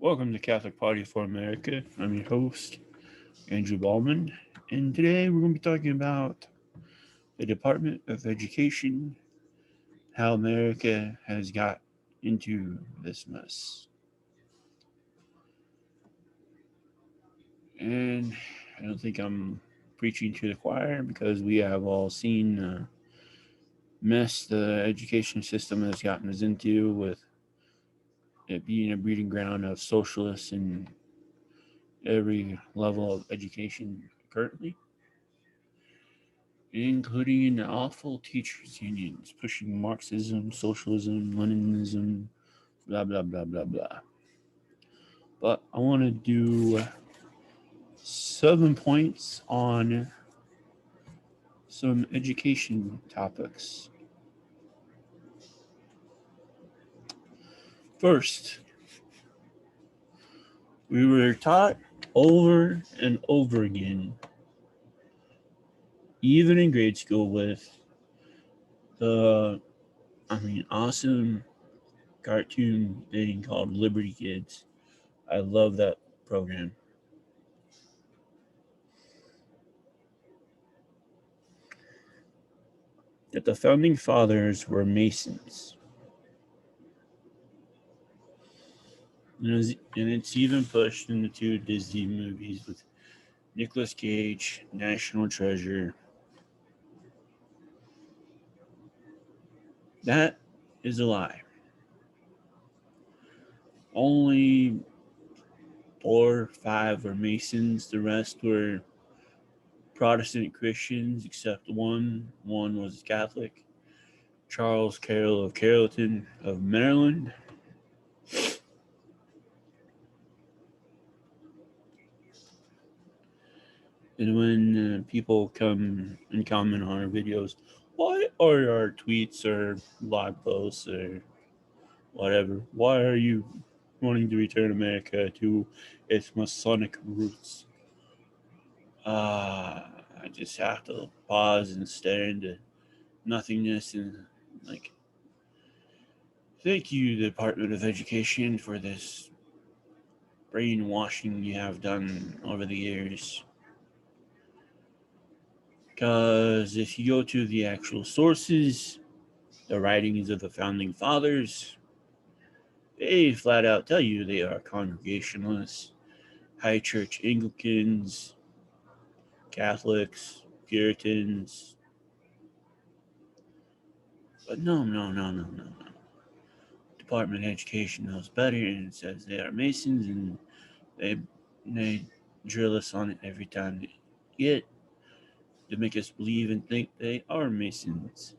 Welcome to Catholic Party for America. I'm your host, Andrew Ballman, and today we're going to be talking about the Department of Education, how America has got into this mess. And I don't think I'm preaching to the choir because we have all seen the mess the education system has gotten us into, with it being a breeding ground of socialists in every level of education currently, including the awful teachers' unions pushing Marxism, socialism, Leninism, blah, blah, blah, blah, blah. But I want to do 7 points on some education topics. First, we were taught over and over again, even in grade school, with the, awesome cartoon thing called Liberty Kids. I love that program. That the founding fathers were Masons. And it's even pushed in the two Disney movies with Nicolas Cage, National Treasure. That is a lie. Only 4 or 5 were Masons. The rest were Protestant Christians, except one. One was Catholic. Charles Carroll of Carrollton of Maryland. And when people come and comment on our videos, why are our tweets or blog posts or whatever, why are you wanting to return America to its Masonic roots? I just have to pause and stare into nothingness and, like, thank you, Department of Education, for this brainwashing you have done over the years. Because if you go to the actual sources, the writings of the founding fathers, they flat out tell you they are Congregationalists, High Church Anglicans, Catholics, Puritans. But no, no, no, no, no, no. Department of Education knows better and says they are Masons, and they they drill us on it every time they get to make us believe and think they are Masons.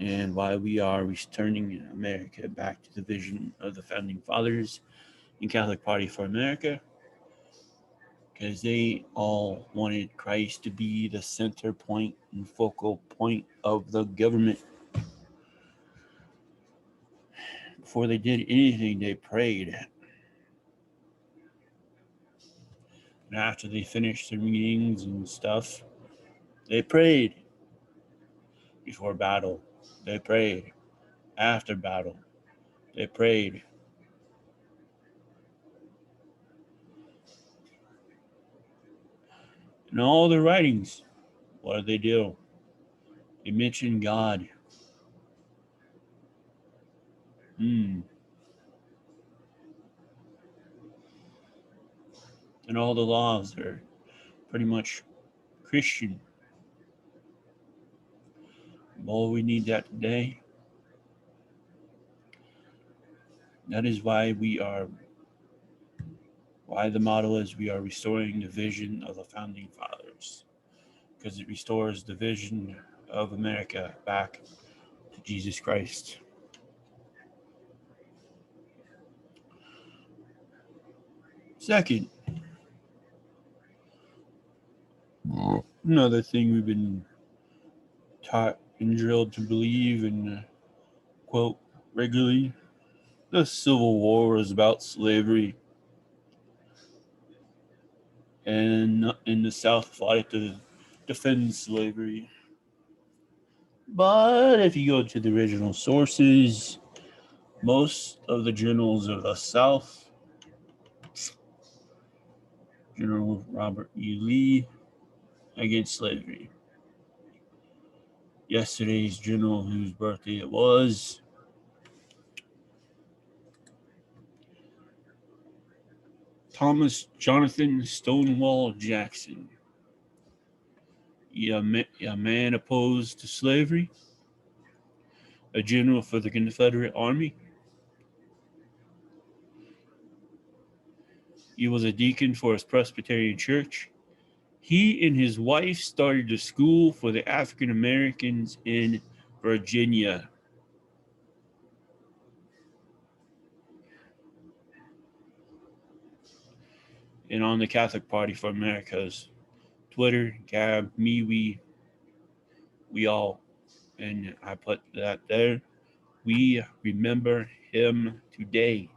And why we are returning America back to the vision of the founding fathers in Catholic Party for America, because they all wanted Christ to be the center point and focal point of the government. Before they did anything, they prayed. And after they finished the readings and stuff, they prayed. Before battle, they prayed. After battle, they prayed. In all their writings, what did they do? They mention God. Hmm. And all the laws are pretty much Christian. Well, we need that today. That is why the motto is we are restoring the vision of the founding fathers, because it restores the vision of America back to Jesus Christ. Second, another thing we've been taught and drilled to believe and quote regularly, the Civil War was about slavery, and in the South fought to defend slavery. But if you go to the original sources, most of the journals of the South General Robert E. Lee against slavery. Yesterday's general, whose birthday it was, Thomas Jonathan Stonewall Jackson. A man opposed to slavery, a general for the Confederate Army. He was a deacon for his Presbyterian church. He and his wife started a school for the African Americans in Virginia. And on the Catholic Party for America's Twitter, Gab, me, we all, and I put that there. We remember him today.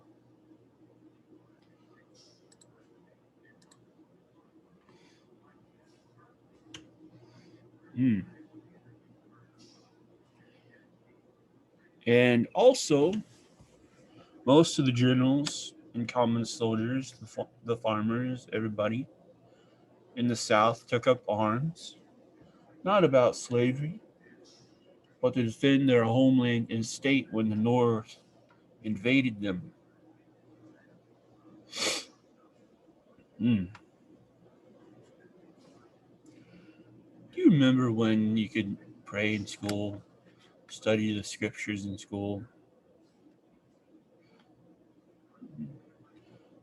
And also, most of the generals and common soldiers, the farmers, everybody in the South took up arms, not about slavery, but to defend their homeland and state when the North invaded them. Mm. Do you remember when you could pray in school, study the scriptures in school?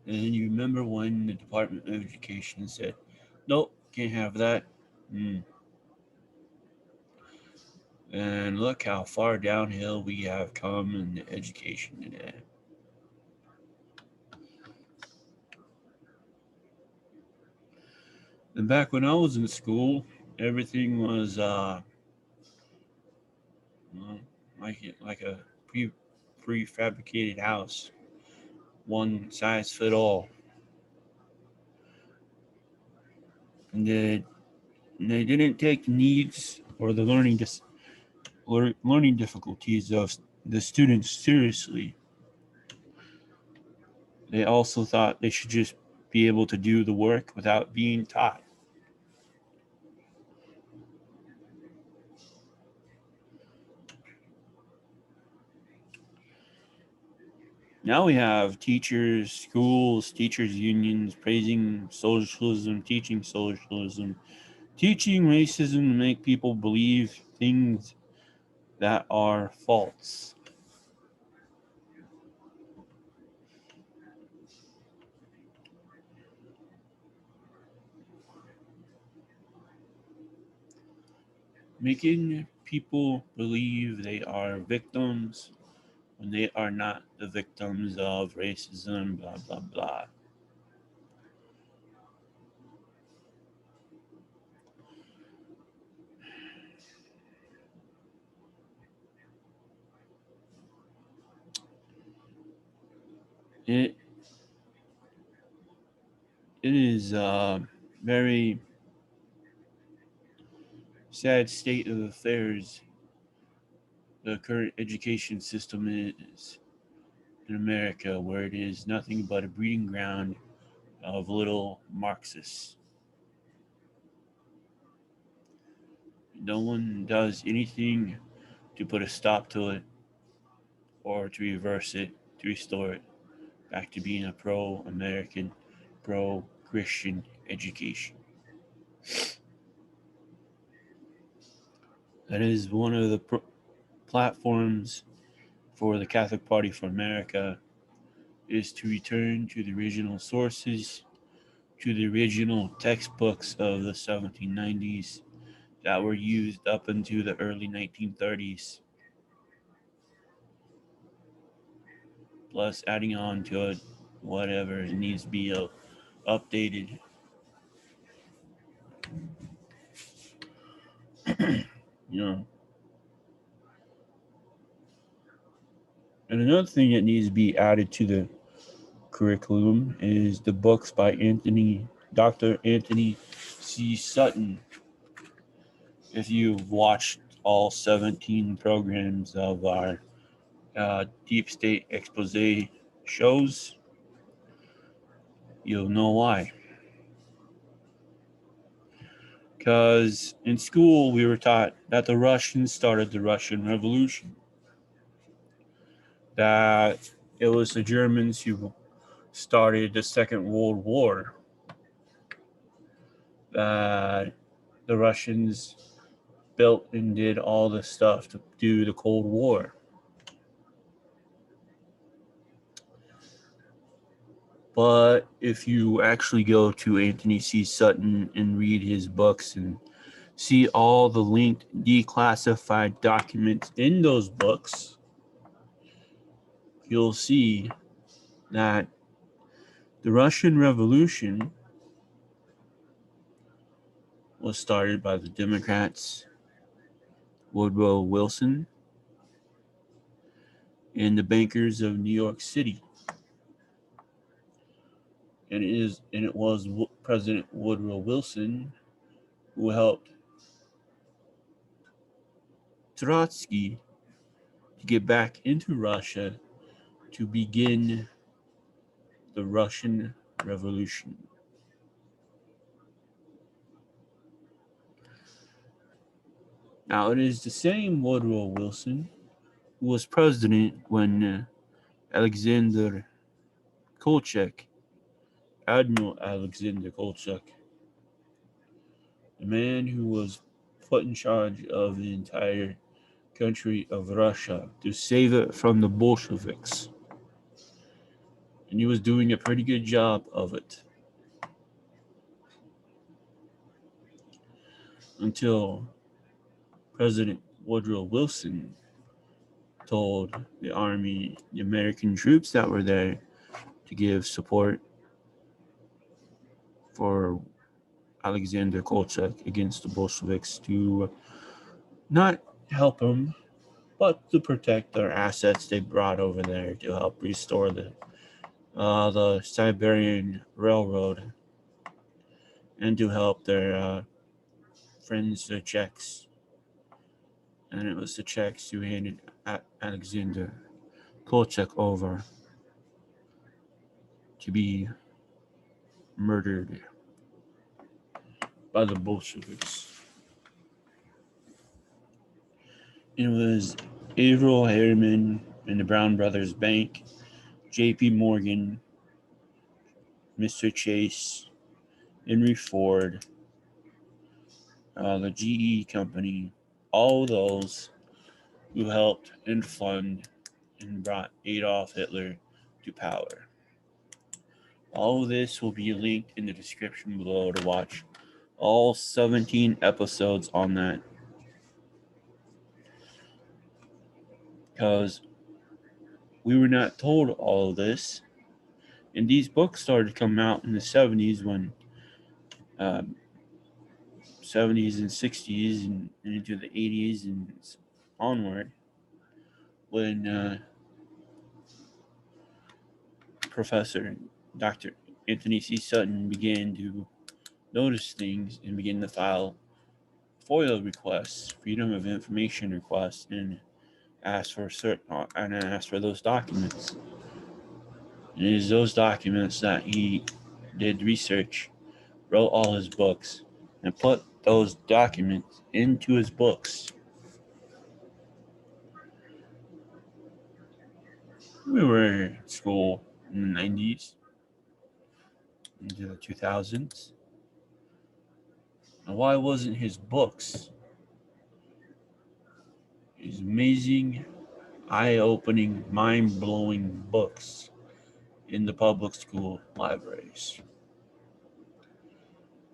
And then you remember when the Department of Education said, nope, can't have that. Mm. And look how far downhill we have come in education today. And back when I was in school, everything was like a prefabricated house, one size fit all. And they didn't take the needs or the learning difficulties of the students seriously. They also thought they should just be able to do the work without being taught. Now we have teachers, schools, teachers' unions praising socialism, teaching racism to make people believe things that are false. Making people believe they are victims when they are not the victims of racism, blah, blah, blah. It it is a very sad state of affairs the current education system is in America, where it is nothing but a breeding ground of little Marxists. No one does anything to put a stop to it or to reverse it, to restore it back to being a pro American, pro Christian education. That is one of the platforms for the Catholic Party for America is to return to the original sources, to the original textbooks of the 1790s that were used up into the early 1930s, plus adding on to it whatever needs to be updated. You know, and another thing that needs to be added to the curriculum is the books by Dr. Anthony C. Sutton. If you've watched all 17 programs of our deep state expose shows, you'll know why. Because in school we were taught that the Russians started the Russian Revolution, that it was the Germans who started the Second World War, that the Russians built and did all the stuff to do the Cold War. But if you actually go to Anthony C. Sutton and read his books and see all the linked declassified documents in those books, you'll see that the Russian Revolution was started by the Democrats, Woodrow Wilson, and the bankers of New York City. And it was President Woodrow Wilson who helped Trotsky to get back into Russia to begin the Russian Revolution. Now, it is the same Woodrow Wilson who was president when Alexander Kolchak, Admiral Alexander Kolchak, the man who was put in charge of the entire country of Russia to save it from the Bolsheviks. And he was doing a pretty good job of it. Until President Woodrow Wilson told the army, the American troops that were there, to give support for Alexander Kolchak against the Bolsheviks, to not help him, but to protect their assets they brought over there to help restore the Siberian Railroad and to help their friends, the Czechs. And it was the Czechs who handed Alexander Kolchak over to be murdered by the Bolsheviks. It was Averell Harriman and the Brown Brothers Bank, J.P. Morgan, Mr. Chase, Henry Ford, the GE company, all those who helped and fund and brought Adolf Hitler to power. All of this will be linked in the description below to watch all 17 episodes on that. Because we were not told all of this. And these books started coming out in the 70s when 70s and 60s and into the 80s and onward, when Professor Dr. Anthony C. Sutton began to notice things and began to file FOIA requests, Freedom of Information requests, and ask for those documents. And it is those documents that he did research, wrote all his books, and put those documents into his books. We were in school in the 90s, into the 2000s. And why wasn't his books, his amazing, eye-opening, mind-blowing books, in the public school libraries?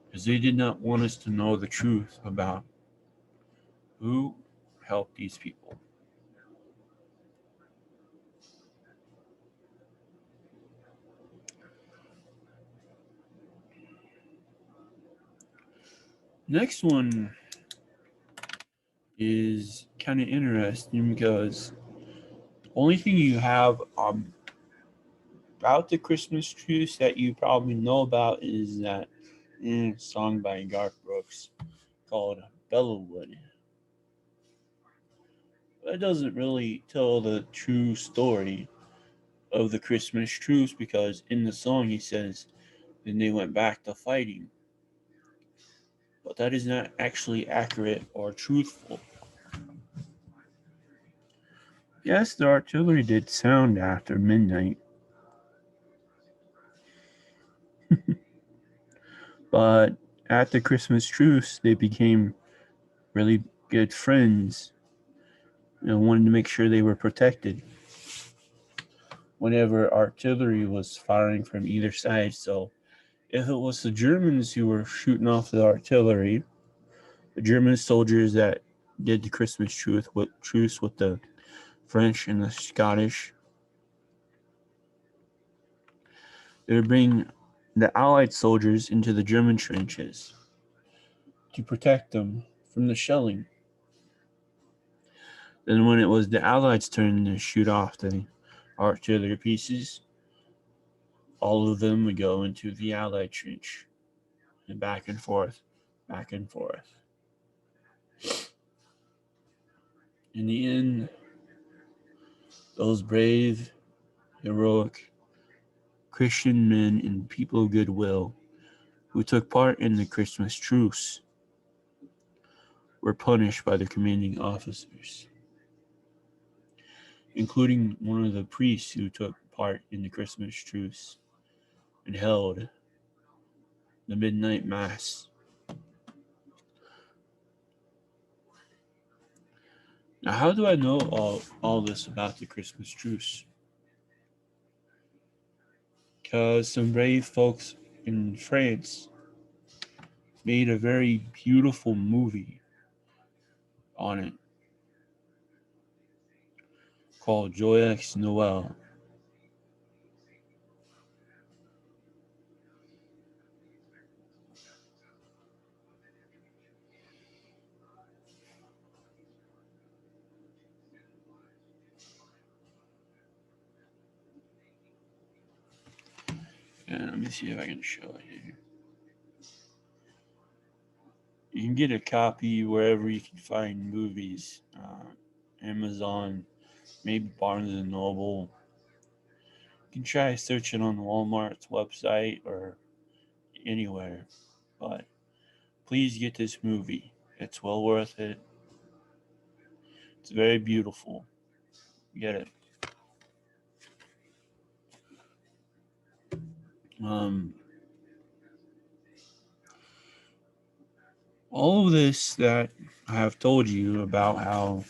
Because they did not want us to know the truth about who helped these people. Next one is kind of interesting because the only thing you have about the Christmas truce that you probably know about is that song by Garth Brooks called Bellawood. That doesn't really tell the true story of the Christmas truce, because in the song he says then they went back to fighting. but that is not actually accurate or truthful. Yes, the artillery did sound after midnight, but at the Christmas truce, they became really good friends and wanted to make sure they were protected whenever artillery was firing from either side. So if it was the Germans who were shooting off the artillery, the German soldiers that did the Christmas truce with the French and the Scottish, they would bring the Allied soldiers into the German trenches to protect them from the shelling. Then, when it was the Allies' turn to shoot off the artillery pieces, all of them would go into the Allied trench and back and forth, back and forth. In the end, those brave, heroic Christian men and people of goodwill who took part in the Christmas truce were punished by the commanding officers, including one of the priests who took part in the Christmas truce and held the midnight mass. Now, how do I know all this about the Christmas truce? Because some brave folks in France made a very beautiful movie on it called Joyeux Noel. And let me see if I can show it here. You can get a copy wherever you can find movies. Amazon, maybe Barnes and Noble. You can try searching on Walmart's website or anywhere. But please get this movie. It's well worth it. It's very beautiful. Get it. Um, all of this that I have told you about how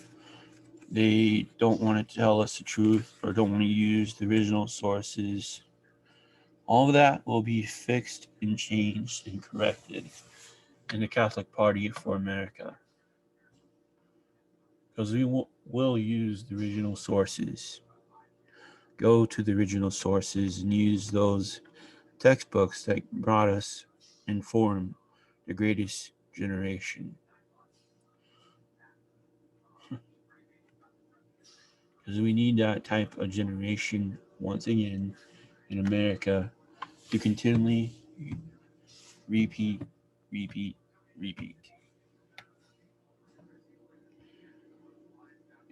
they don't want to tell us the truth or don't want to use the original sources, all of that will be fixed and changed and corrected in the Catholic Party for America. Because we will use the original sources. Go to the original sources and use those textbooks that brought us and formed the greatest generation. Because we need that type of generation once again in America to continually repeat, repeat, repeat.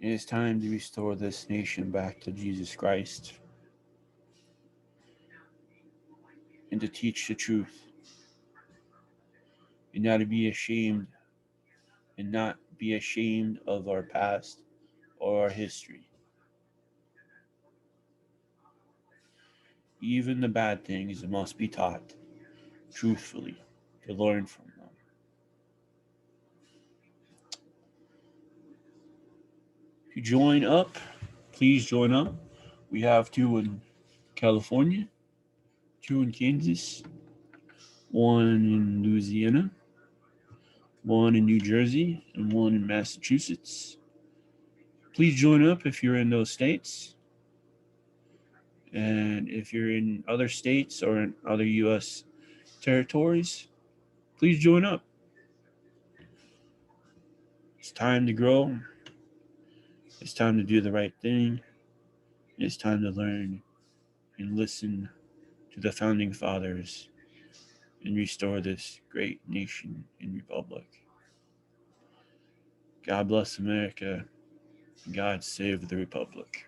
It is time to restore this nation back to Jesus Christ and to teach the truth and not to be ashamed and not be ashamed of our past or our history. Even the bad things must be taught truthfully to learn from them. To join up, please join up. We have 2 in California, 2 in Kansas, 1 in Louisiana, 1 in New Jersey, and 1 in Massachusetts. Please join up if you're in those states. And if you're in other states or in other U.S. territories, please join up. It's time to grow. It's time to do the right thing. It's time to learn and listen to the founding fathers and restore this great nation and republic. God bless America. God save the republic.